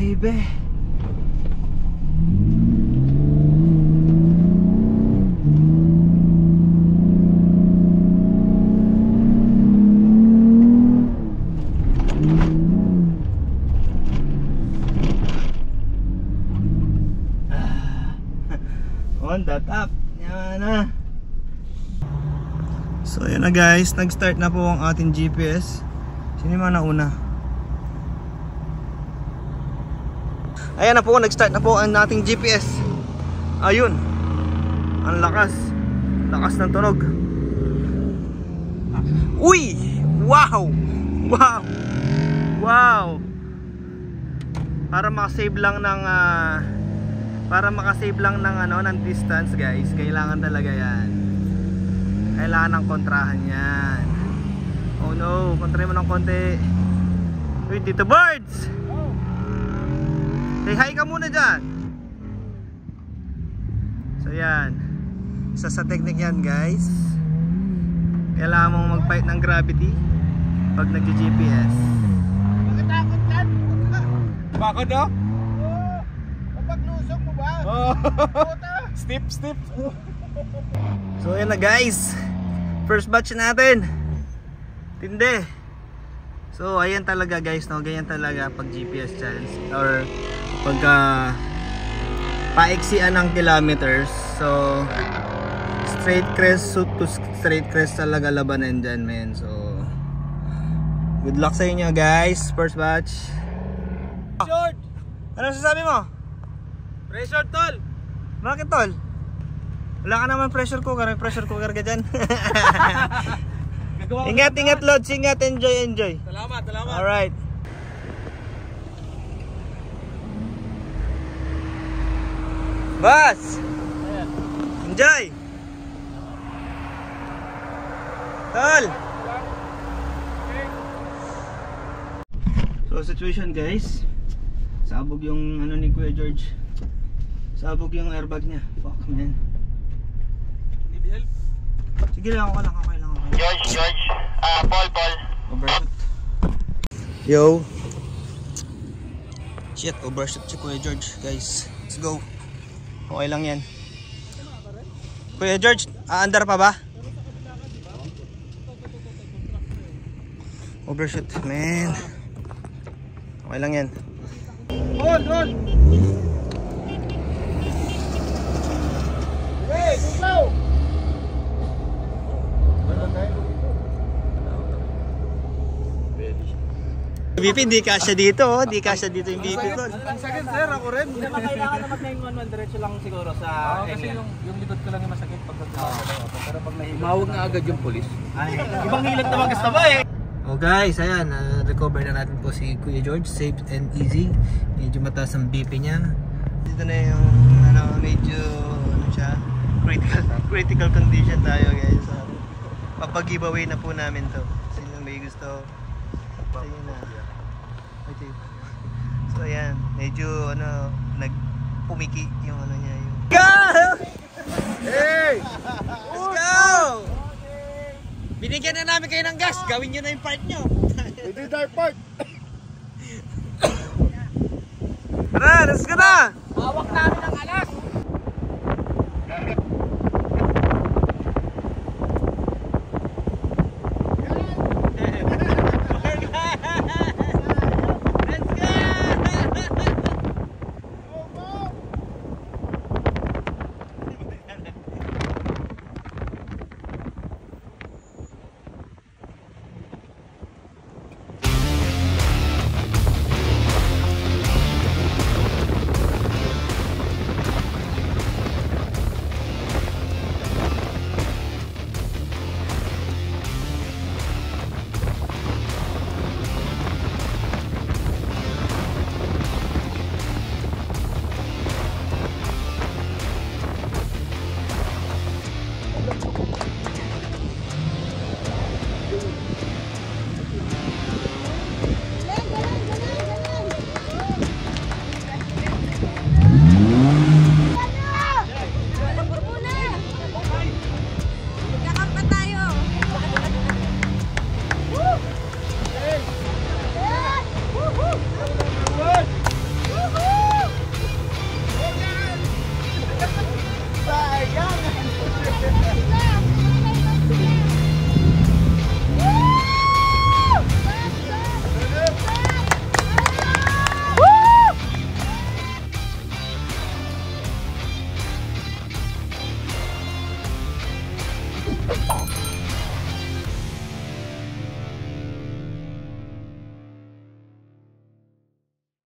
baby. On the top. Yan na. So yun na guys, nag-start na po ang ating GPS. Sino yung mga nauna? Ayan na po, nag-start na po ang ating GPS. Ayun. Ang lakas. Lakas ng tunog. Uy! Wow! Wow! Wow! Para makasave lang ng ng distance guys, kailangan talaga yan. Kailangan ng kontrahan yan. Oh no, kontrahin mo ng konti. Uy, dito birds! Say hi ka muna dyan. So yan, isa sa technique yan guys. Kailangan mong mag-fight ng gravity pag nag-GPS. Nakatakot yan? Bakit no? Paglusok mo ba? Step. So yan na guys, first batch natin. Tindi. So ayan talaga guys, no? Ganyan talaga pag GPS challenge or pagka paiksian ng kilometers. So straight crest to straight crest talaga labanan dyan men. So good luck sa inyo guys, first batch. Short! Ano sasabi mo? Pressure tol! Bakit tol? Wala ka naman pressure cooker ka dyan. Ingat loads, ingat, enjoy. Salamat. Alright. Boss! Enjoy! Tol! So situation guys, sabog yung ano ni Kuya George. Sabog yung airbag niya. Fuck man. Need help? Sige lang, okay lang. George, Paul. Overshoot. Yo. Shit, overshoot si Kuya George, guys. Let's go. Okay lang yan. Kuya George, aandar pa ba? Overshoot, man. Okay lang yan. Hold! Hey, go! BP, di kasya dito, Di kasya dito yung BP ko. Ang sakit sir, ako rin. Hindi naman kailangan na mag-911, diretso lang siguro sa Kasi yung likod ko lang yung masakit pag pero pag nahilot. Mawag na agad yung polis. Ibang hilot naman gusto ba eh. Oh guys, ayan, recover na natin po si Kuya George, safe and easy. Medyo mataas ang BP niya. Dito na yung medyo siya, critical condition tayo guys. So, papag-giveaway na po namin to. Sino may gusto? Ayun na. So ayan, medyo nagpumiki yung niya yung. Go! Hey! Let's go! Binigyan na namin kayo ng gas, gawin nyo na yung part nyo. We did our part. Tara, let's go na! Hawak namin ang alas.